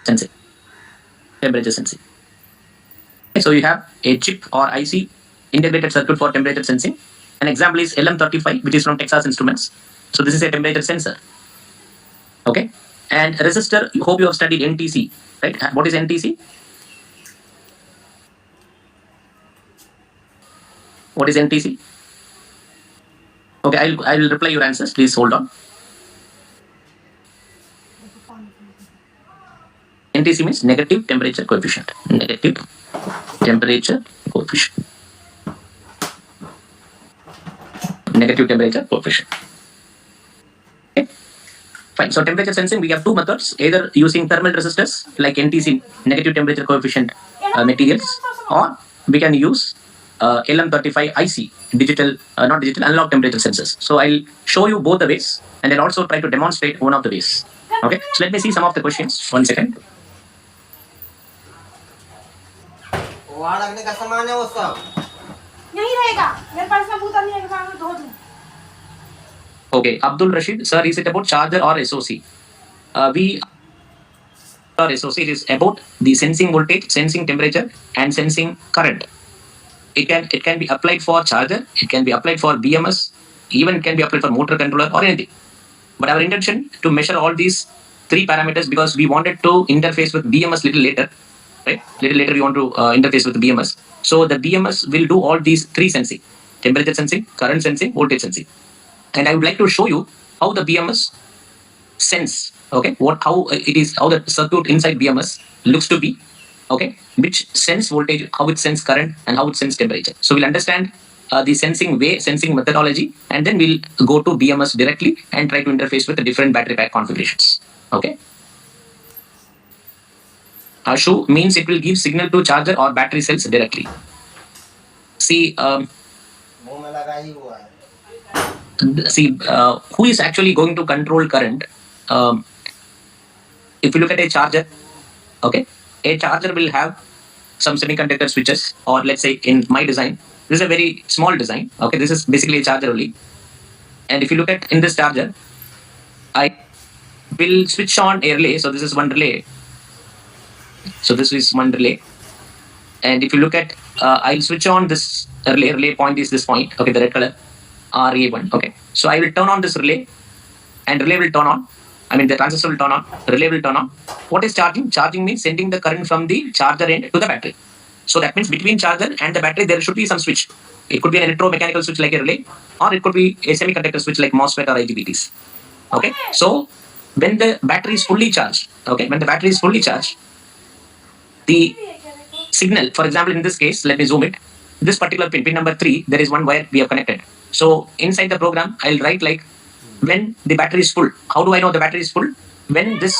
sensing. Temperature sensing. So you have a chip or IC integrated circuit for temperature sensing. An example is LM35, which is from Texas Instruments. So this is a temperature sensor. Okay. And resistor, hope you have studied NTC, right? What is NTC? What is NTC? Okay, I will reply your answers. Please hold on. NTC means negative temperature coefficient. Negative temperature coefficient. Negative temperature coefficient. Okay. Fine. So temperature sensing, we have two methods, either using thermal resistors like NTC, negative temperature coefficient materials, or we can use LM35 IC, digital, not digital, analog temperature sensors. So I'll show you both the ways, and I'll also try to demonstrate one of the ways. Okay. So let me see some of the questions. 1 second. Okay, Abdul Rashid, sir, is it about charger or SOC? Or SOC is about the sensing voltage, sensing temperature, and sensing current. It can be applied for charger, it can be applied for BMS, even it can be applied for motor controller or anything. But our intention to measure all these three parameters because we wanted to interface with BMS little later, right? Little later we want to interface with the BMS. So the BMS will do all these three sensing: temperature sensing, current sensing, voltage sensing. And I would like to show you how the BMS sense, okay, how it is, how the circuit inside BMS looks to be, okay, which sense voltage, how it sense current, and how it sense temperature. So we'll understand the sensing way, sensing methodology, and then we'll go to BMS directly and try to interface with the different battery pack configurations. Okay. Ashu means it will give signal to charger or battery cells directly. See, who is actually going to control current? If you look at a charger, okay, a charger will have some semiconductor switches, or let's say in my design, this is a very small design. Okay, this is basically a charger only. And if you look at in this charger, I will switch on a relay. So this is one relay. So this is one relay. And if you look at, I'll switch on this relay. Relay point is this point. Okay, the red color. RA1. Okay. So I will turn on this relay and relay will turn on. I mean, the transistor will turn on, relay will turn on. What is charging? Charging means sending the current from the charger end to the battery. So that means between charger and the battery, there should be some switch. It could be an electromechanical switch like a relay, or it could be a semiconductor switch like MOSFET or IGBTs. Okay. So when the battery is fully charged, okay, when the battery is fully charged, the signal, for example, in this case, let me zoom it. This particular pin number 3, there is one wire we have connected. So inside the program, I'll write like when the battery is full. How do I know the battery is full? When this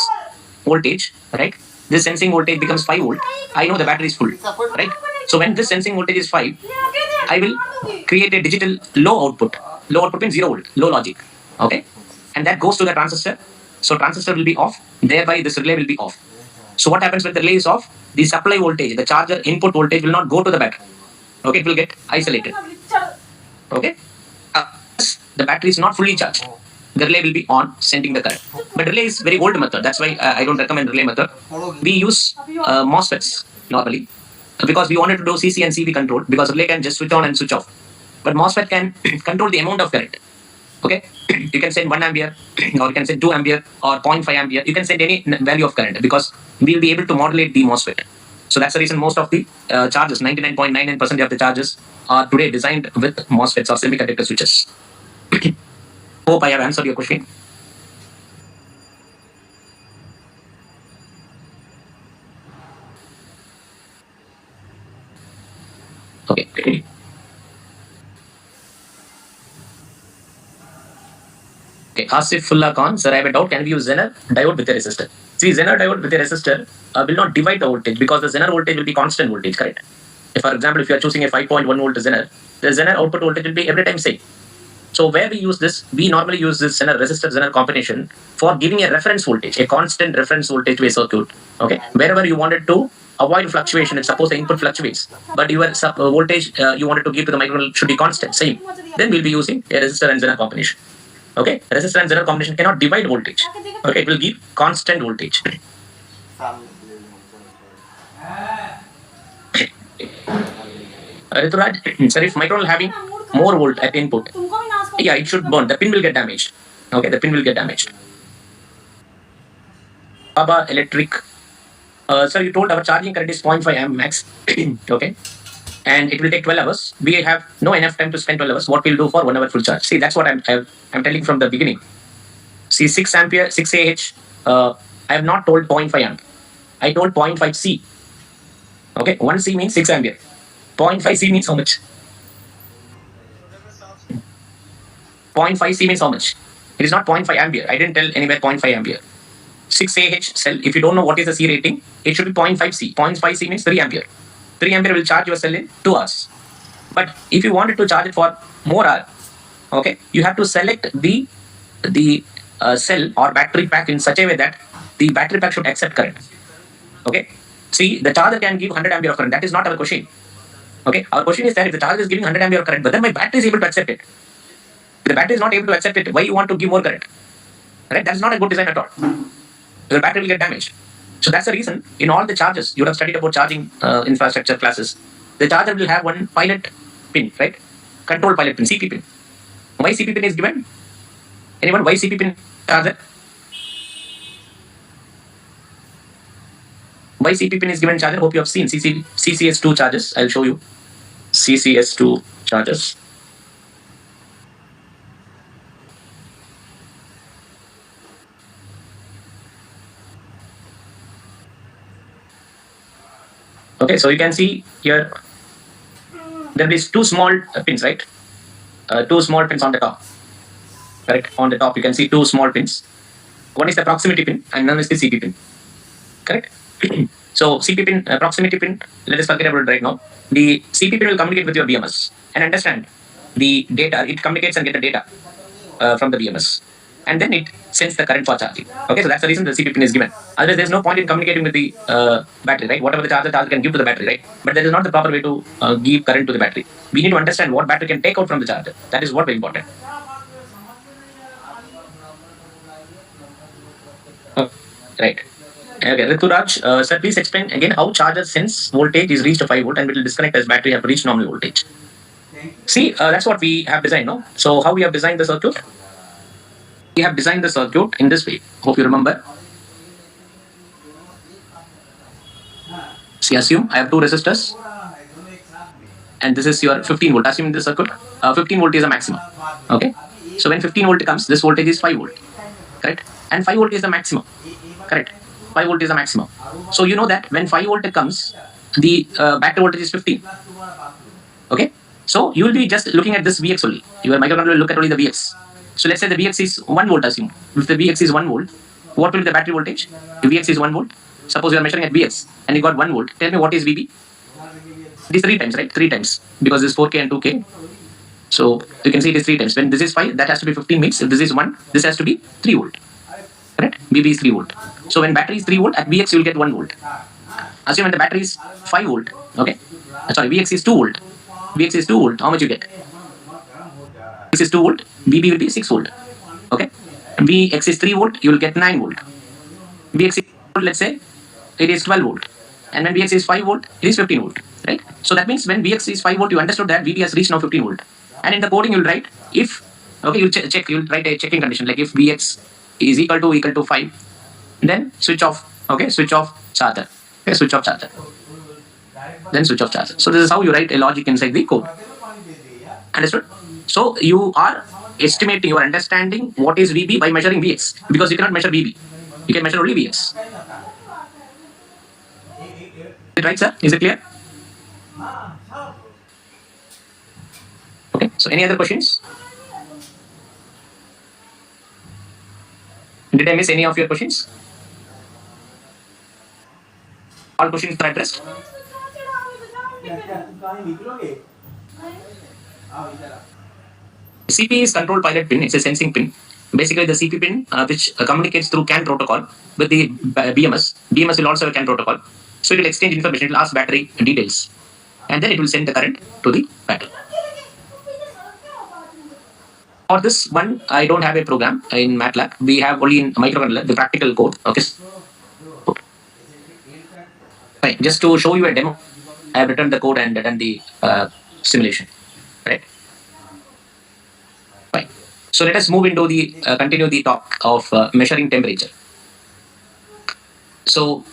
voltage, right, this sensing voltage becomes 5 volt, I know the battery is full, right? So when this sensing voltage is 5, I will create a digital low output. Low output means 0 volt, low logic, okay? And that goes to the transistor. So transistor will be off, thereby this relay will be off. So what happens when the relay is off? The supply voltage, the charger input voltage will not go to the battery. Okay, it will get isolated. Okay, the battery is not fully charged. The relay will be on, sending the current. But relay is very old method. That's why I don't recommend relay method. We use MOSFETs normally because we wanted to do CC and CV control, because relay can just switch on and switch off. But MOSFET can control the amount of current. Okay, you can send 1 ampere, or you can send 2 ampere, or 0.5 ampere. You can send any value of current because we will be able to modulate the MOSFET. So that's the reason most of the charges, 99.99% of the charges, are today designed with MOSFETs or semiconductor switches. Hope I have answered your question. Okay. Okay, Asifullah Khan, sir, I have a doubt. Can we use Zener diode with a resistor? See, Zener diode with a resistor will not divide the voltage because the Zener voltage will be constant voltage, correct? If, for example, if you are choosing a 5.1 volt Zener, the Zener output voltage will be every time same. So where we use this, we normally use this Zener resistor Zener combination for giving a reference voltage, a constant reference voltage to a circuit. Okay, wherever you wanted to avoid fluctuation, it's suppose the input fluctuates, but your voltage you wanted to give to the microcontroller should be constant, same. Then we'll be using a resistor and Zener combination. Okay, resistor and Zener combination cannot divide voltage. Okay, it will give constant voltage. Rituraj, sir, if microcontroller having more volt at input, yeah, it should burn. The pin will get damaged. Okay, the pin will get damaged. Baba Electric, sir, you told our charging current is 0.5 amp max. Okay, and it will take 12 hours. We have no enough time to spend 12 hours. What we'll do for 1 hour full charge? See, that's what I'm telling from the beginning. See, 6 ampere, 6 Ah, I have not told 0.5 amp. I told 0.5 C. Okay, 1 C means 6 ampere. 0.5 C means how much? 0.5 C means how much? It is not 0.5 ampere. I didn't tell anywhere 0.5 ampere. 6 Ah cell, if you don't know what is the C rating, it should be 0.5 C. 0.5 C means 3 ampere. 3 ampere will charge your cell in 2 hours. But if you wanted to charge it for more hour, okay, you have to select the cell or battery pack in such a way that the battery pack should accept current. Okay, see, the charger can give 100 ampere of current. That is not our question. Okay, our question is that if the charger is giving 100 ampere of current, but then my battery is able to accept it. If the battery is not able to accept it, why you want to give more current? Right? That is not a good design at all. The battery will get damaged. So that's the reason in all the chargers, you would have studied about charging infrastructure classes. The charger will have one pilot pin, right? Control pilot pin, CP pin. Why CP pin is given? Anyone? Why CP pin charger? Why CP pin is given charger? Hope you have seen CCS2 chargers. I'll show you. CCS2 chargers. Okay, so you can see here there is 2 small pins, right? 2 small pins on the top. Correct? On the top, you can see 2 small pins. One is the proximity pin and one is the CP pin. Correct? So CP pin, proximity pin, let us forget about it right now. The CP pin will communicate with your BMS and understand the data. It communicates and get the data from the BMS. And then it sends the current for charging. Okay, so that's the reason the CP pin is given. Otherwise, there's no point in communicating with the battery, right? Whatever the charger can give to the battery, right? But that is not the proper way to give current to the battery. We need to understand what battery can take out from the charger. That is what very important. Right. Okay, Rituraj, sir, please explain again how charger sense voltage is reached 5 volt and it will disconnect as battery have reached normal voltage. See, that's what we have designed, no? So how we have designed the circuit? We have designed the circuit in this way. Hope you remember. See, assume I have 2 resistors and this is your 15 volt. Assume in this circuit, 15 volt is a maximum. Okay. So when 15 volt comes, this voltage is 5 volt. Correct? And 5 volt is the maximum. Correct? 5 volt is the maximum. So you know that when 5 volt comes, the battery voltage is 15. Okay? So you will be just looking at this Vx only. Your microcontroller will look at only the Vx. So let's say the Vx is 1 volt, assume. If the Vx is 1 volt, what will be the battery voltage? If Vx is 1 volt, suppose you are measuring at Vx and you got 1 volt, tell me what is Vb? It is 3 times, right? 3 times. Because this is 4K and 2K. So you can see it is 3 times. When this is 5, that has to be 15 means if this is 1, this has to be 3 volt. Correct? Vb is 3 volt. So when battery is 3 volt, at Vx you will get 1 volt. Assume when the battery is 5 volt, okay? Sorry, Vx is 2 volt. Vx is 2 volt, how much you get? Vx is 2 volt, Vb will be 6 volt. Okay? Vx is 3 volt, you will get 9 volt. Vx is 4 volt, let's say, it is 12 volt. And when Vx is 5 volt, it is 15 volt. Right? So that means when Vx is 5 volt, you understood that Vb has reached now 15 volt. And in the coding, you'll write if, okay, you'll check, you'll write a checking condition like if Vx is equal to 5, then switch off, okay, switch off charger. Okay, switch off charger. Then switch off charger. So this is how you write a logic inside the code. Understood? So you are estimating, you are understanding what is Vb by measuring Vx because you cannot measure Vb. You can measure only Vx. Is it right, sir? Is it clear? Okay. So any other questions? Did I miss any of your questions? All questions are addressed. CP is control pilot pin. It's a sensing pin. Basically, the CP pin which communicates through CAN protocol with the BMS. BMS will also have a CAN protocol. So it will exchange information. It will ask battery details, and then it will send the current to the battery. For this one, I don't have a program in MATLAB. We have only in microcontroller the practical code. Okay. Fine. Just to show you a demo, I have written the code and done the simulation. Right. Fine. So let us move into the continue the talk of measuring temperature. So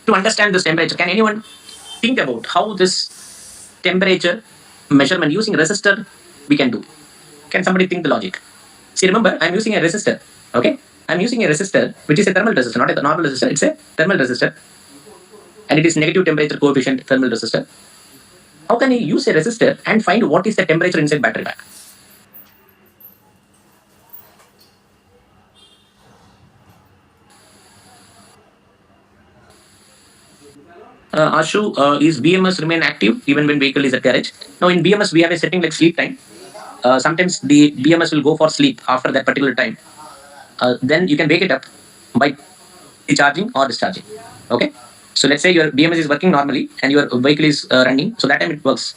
to understand this temperature, can anyone think about how this temperature measurement using resistor we can do? Can somebody think the logic? See, remember, I'm using a resistor. Okay, I'm using a resistor which is a thermal resistor, not a normal resistor. It's a thermal resistor, and it is negative temperature coefficient thermal resistor. How can you use a resistor and find what is the temperature inside battery pack? Ashu, is BMS remain active even when vehicle is at garage? Now in BMS we have a setting like sleep time. Sometimes the BMS will go for sleep after that particular time. Then you can wake it up by charging or discharging. Okay. So let's say your BMS is working normally and your vehicle is running. So that time it works.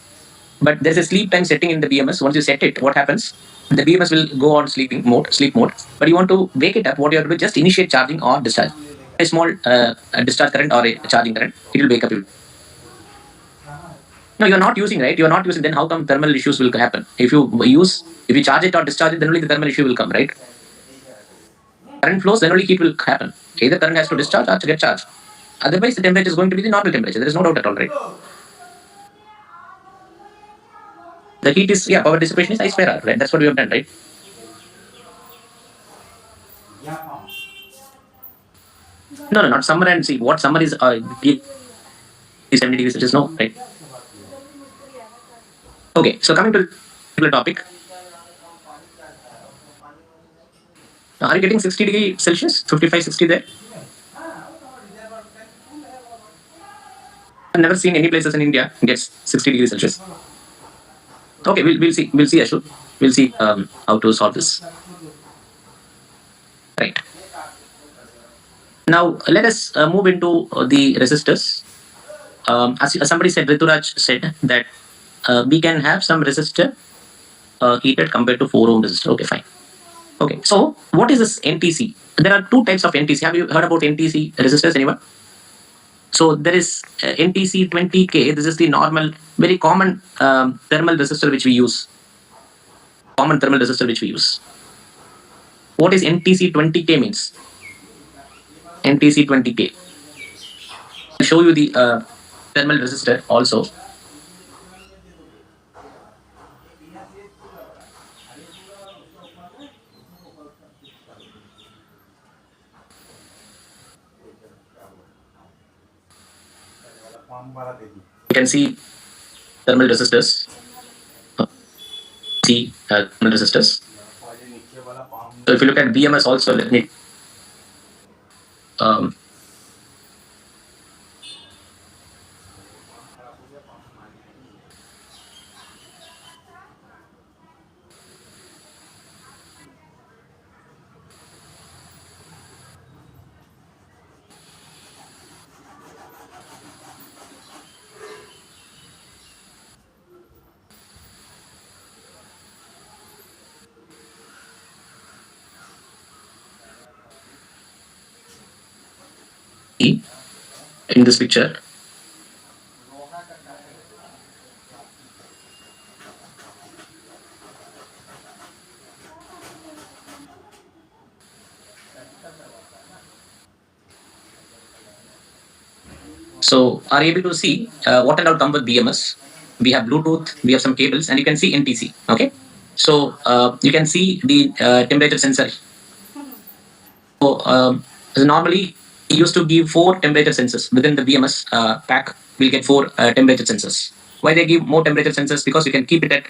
But there's a sleep time setting in the BMS. Once you set it, what happens? The BMS will go on sleep mode. But you want to wake it up. What you have to do? Just initiate charging or discharge. A small a discharge current or a charging current. It will wake up you. No, you're not using, right? You're not using. Then how come thermal issues will happen? If you charge it or discharge it, then only the thermal issue will come, right? Current flows, then only heat will happen. Either current has to discharge or to get charged. Otherwise, the temperature is going to be the normal temperature. There is no doubt at all, right? The heat is, yeah, power dissipation is I square R, right? That's what we have done, right? No, not summer and see what summer is 70 degrees Celsius, no, right? Okay, so coming to the topic. Are you getting 60 degrees Celsius, 55, 60 there? I've never seen any places in India gets 60 degrees Celsius. Okay, we'll see, Ashok. We'll see how to solve this. Right. Now let us move into the resistors. As somebody said, Rituraj said that we can have some resistor heated compared to 4 ohm resistor. Okay, fine. Okay, so what is this NTC? There are two types of NTC. Have you heard about NTC resistors, anyone? So there is NTC 20K. This is the normal, very common thermal resistor which we use. Common thermal resistor which we use. What is NTC 20K means? NTC 20K. I'll show you the thermal resistor also. You can see thermal resistors. See thermal resistors. So if you look at BMS also, let me see in this picture. So are you able to see what and all come with BMS? We have Bluetooth, we have some cables, and you can see NTC. Okay, so you can see the temperature sensor. So normally we used to give 4 temperature sensors within the BMS pack. We'll get 4 temperature sensors. Why they give more temperature sensors? Because you can keep it at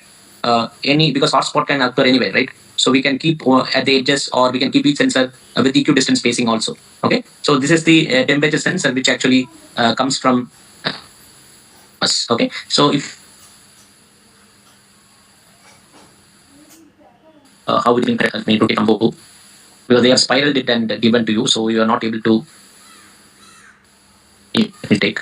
any, because hotspot can occur anywhere, right? So we can keep at the edges, or we can keep each sensor with equidistant spacing also. Okay, so this is the temperature sensor which actually comes from us. Okay, so if how we can to take combo, because they have spiraled it and given to you, so you are not able to take.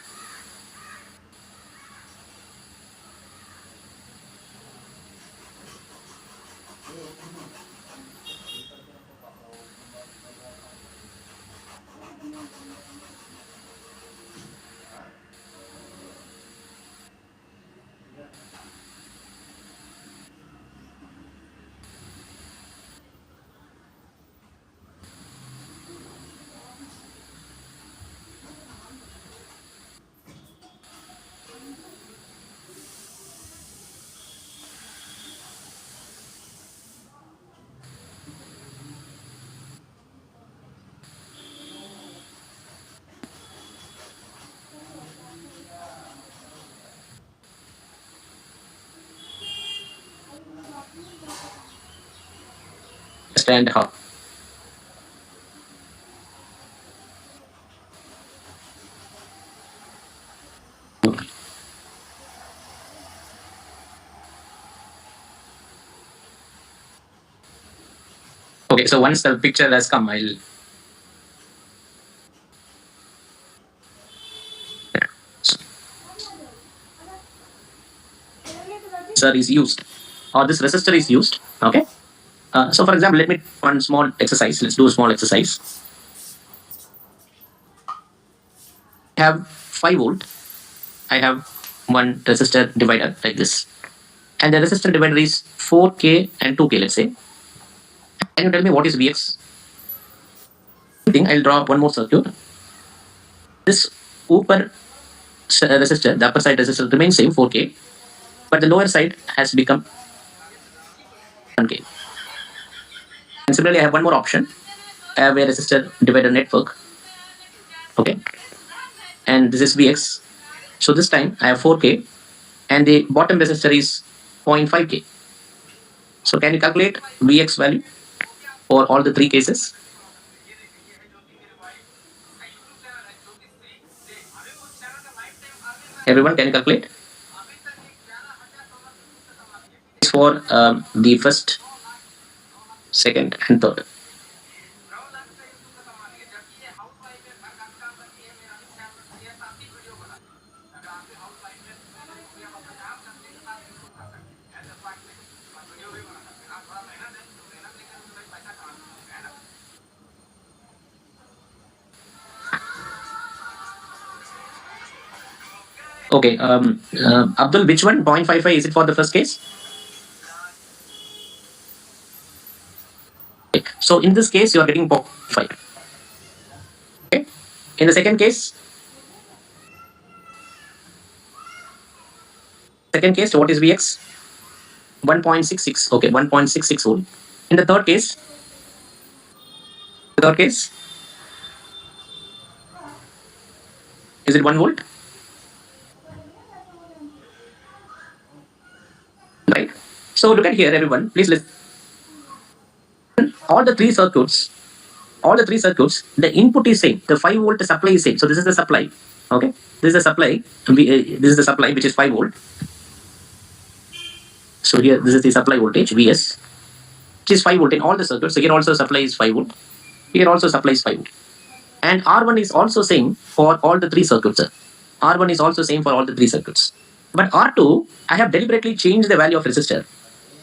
and how. Okay, so once the picture has come, I'll. Resistor is used, or this resistor is used. Okay. So for example, let me do one small exercise. Let's do a small exercise. I have 5 volt. I have one resistor divider like this, and the resistor divider is 4K and 2K. Let's say. Can you tell me what is Vx? Thing. I'll draw one more circuit. This upper resistor, the upper side resistor remains same 4K, but the lower side has become 1K. And similarly, I have one more option. I have a resistor divider network. Okay, and this is Vx. So this time I have 4K, and the bottom resistor is 0.5K. So can you calculate Vx value for all the 3 cases? Everyone, can you calculate? For the first, second, and third. Okay, Abdul, which one? 0.55 is it for the first case? Okay. So in this case, you are getting 0.5. Okay. In the second case, what is Vx? 1.66. Okay, 1.66 volt. In the third case, is it 1 volt? Right. So look at here, everyone. Please listen. All the three circuits, the input is same. The 5 volt supply is same. So this is the supply. Okay. This is the supply. This is the supply, which is 5 volt. So here, this is the supply voltage Vs, which is 5 volt in all the circuits. So here also supply is 5 volt. Here also supply is 5 volt. And R1 is also same for all the 3 circuits. R1 is also same for all the 3 circuits. But R2, I have deliberately changed the value of resistor.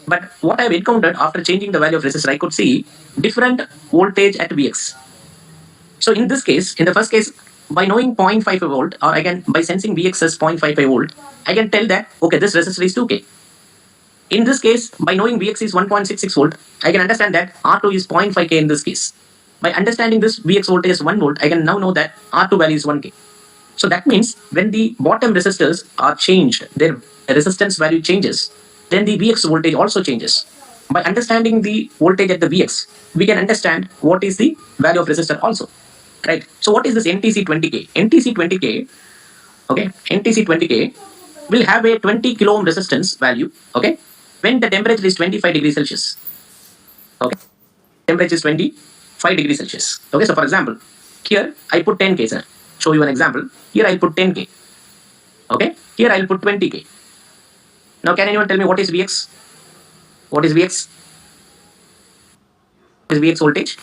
But what I have encountered after changing the value of resistor, I could see different voltage at Vx. So in this case, in the first case, by knowing 0.55 volt, or I can, by sensing Vx as 0.55 volt, I can tell that, okay, this resistor is 2K. In this case, by knowing Vx is 1.66 volt, I can understand that R2 is 0.5K in this case. By understanding this Vx voltage is 1 volt, I can now know that R2 value is 1K. So that means when the bottom resistors are changed, their resistance value changes, then the Vx voltage also changes. By understanding the voltage at the Vx, we can understand what is the value of resistor also. Right? So what is this NTC20K? NTC20K, okay, NTC20K will have a 20 kilo ohm resistance value, okay, when the temperature is 25 degrees Celsius. Okay, temperature is 25 degrees Celsius. Okay, so for example, here I put 10K, sir. Show you an example. Here I'll put 10K. Okay, here I'll put 20K. Now can anyone tell me what is Vx? What is Vx? What is Vx voltage?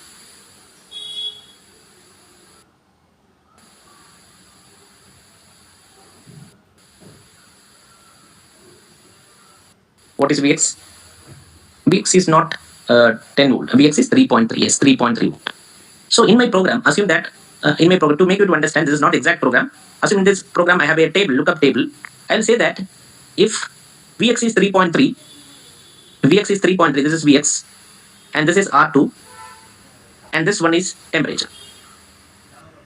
What is Vx? Vx is not 10 volt. Vx is 3.3. Yes, 3.3 volt. So in my program, assume that in my program, to make you to understand, this is not exact program. Assume in this program I have a table, lookup table. I'll say that if Vx is 3.3, this is Vx, and this is R2, and this one is temperature.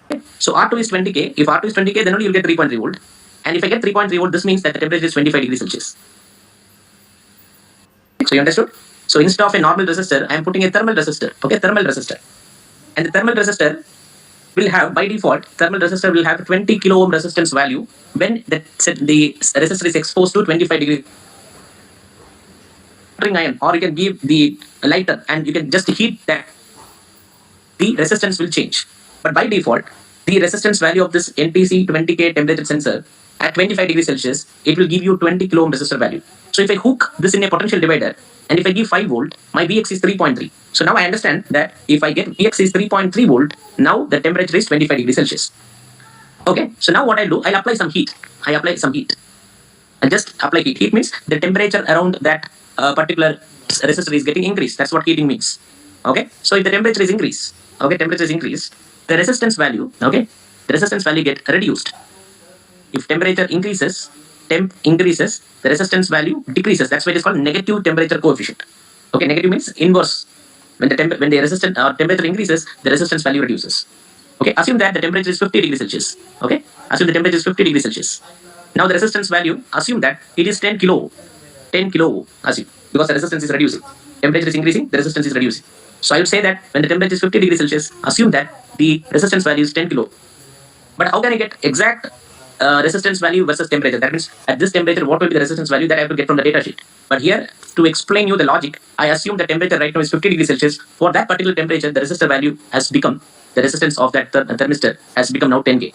Okay. So R2 is 20K. If R2 is 20K, then only you'll get 3.3 volt. And if I get 3.3 volt, this means that the temperature is 25 degrees Celsius. So you understood? So instead of a normal resistor, I am putting a thermal resistor. Okay, thermal resistor. And the thermal resistor will have, by default, thermal resistor will have 20 kilo ohm resistance value when the resistor is exposed to 25 degrees. iron, or you can give the lighter and you can just heat that, the resistance will change. But by default, the resistance value of this NTC 20K temperature sensor at 25 degrees Celsius, it will give you 20 kilo ohm resistor value. So if I hook this in a potential divider and if I give 5 volt, my Vx is 3.3. So now I understand that if I get Vx is 3.3 volt, now the temperature is 25 degrees Celsius. Okay, so now what I do, I'll apply some heat. I apply some heat. And just apply heat. Heat means the temperature around that particular resistor is getting increased. That's what heating means. Okay, so if the temperature is increased, the resistance value, the resistance value get reduced. If temperature increases, the resistance value decreases. That's why it is called negative temperature coefficient. Okay, negative means inverse. When the resistance temperature increases, the resistance value reduces. Okay, assume that the temperature is 50 degrees Celsius. Okay, assume the temperature is 50 degrees Celsius. Now the resistance value, assume that it is 10 kilo. 10 kilo, assume, because the resistance is reducing. Temperature is increasing, the resistance is reducing. So I would say that when the temperature is 50 degrees Celsius, assume that the resistance value is 10 kilo. But how can I get exact resistance value versus temperature? That means at this temperature, what will be the resistance value that I have to get from the data sheet? But here, to explain you the logic, I assume the temperature right now is 50 degrees Celsius. For that particular temperature, the resistor value has become, the resistance of that thermistor has become now 10K.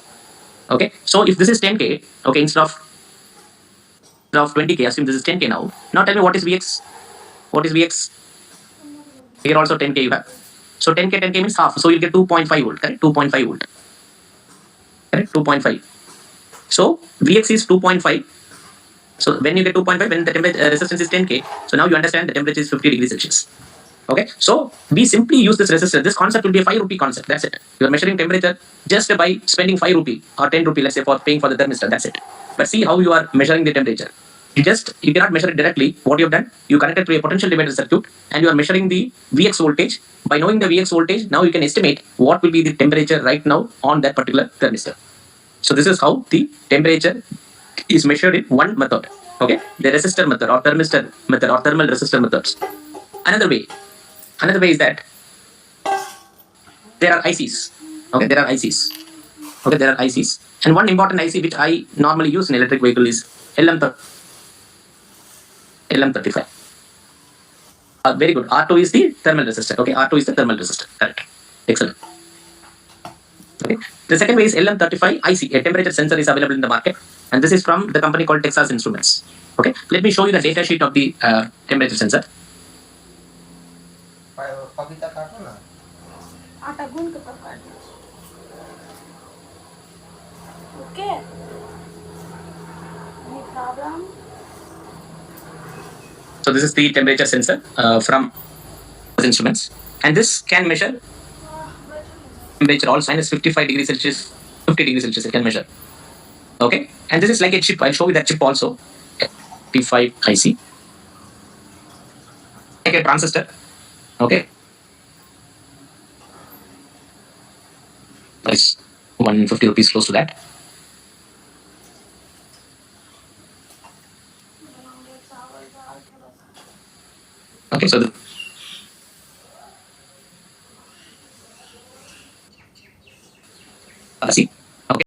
Okay, so if this is 10K, okay, instead of 20K, assume this is 10K now. Now tell me what is Vx? What is Vx? Here also 10K you have. So 10K means half. So you'll get 2.5 volt, correct? 2.5 volt. Correct? 2.5. So Vx is 2.5. So when you get 2.5, when the temperature resistance is 10K, so now you understand the temperature is 50 degrees Celsius. Okay, so we simply use this resistor. This concept will be a 5 rupee concept. That's it. You are measuring temperature just by spending 5 rupee or 10 rupee, let's say, for paying for the thermistor. That's it. But see how you are measuring the temperature. You cannot measure it directly. What you have done, you connected to a potential divider circuit and you are measuring the Vx voltage. By knowing the Vx voltage, now you can estimate what will be the temperature right now on that particular thermistor. So this is how the temperature is measured in one method. Okay, the resistor method or thermistor method or thermal resistor methods. Another way is that there are ICs. Okay, there are ICs. And one important IC which I normally use in electric vehicle is LM35. Very good. R2 is the thermal resistor. Okay, R2 is the thermal resistor. Correct. Excellent. Okay. The second way is LM35 IC. A temperature sensor is available in the market, and this is from the company called Texas Instruments. Okay. Let me show you the data sheet of the temperature sensor. Okay. Any problem? So this is the temperature sensor from Instruments, and this can measure temperature also minus 55 degrees Celsius, 50 degrees Celsius. It can measure. Okay, and this is like a chip. I'll show you that chip also. P5 IC, like a transistor. Okay, price 150 rupees, close to that. Okay, so see,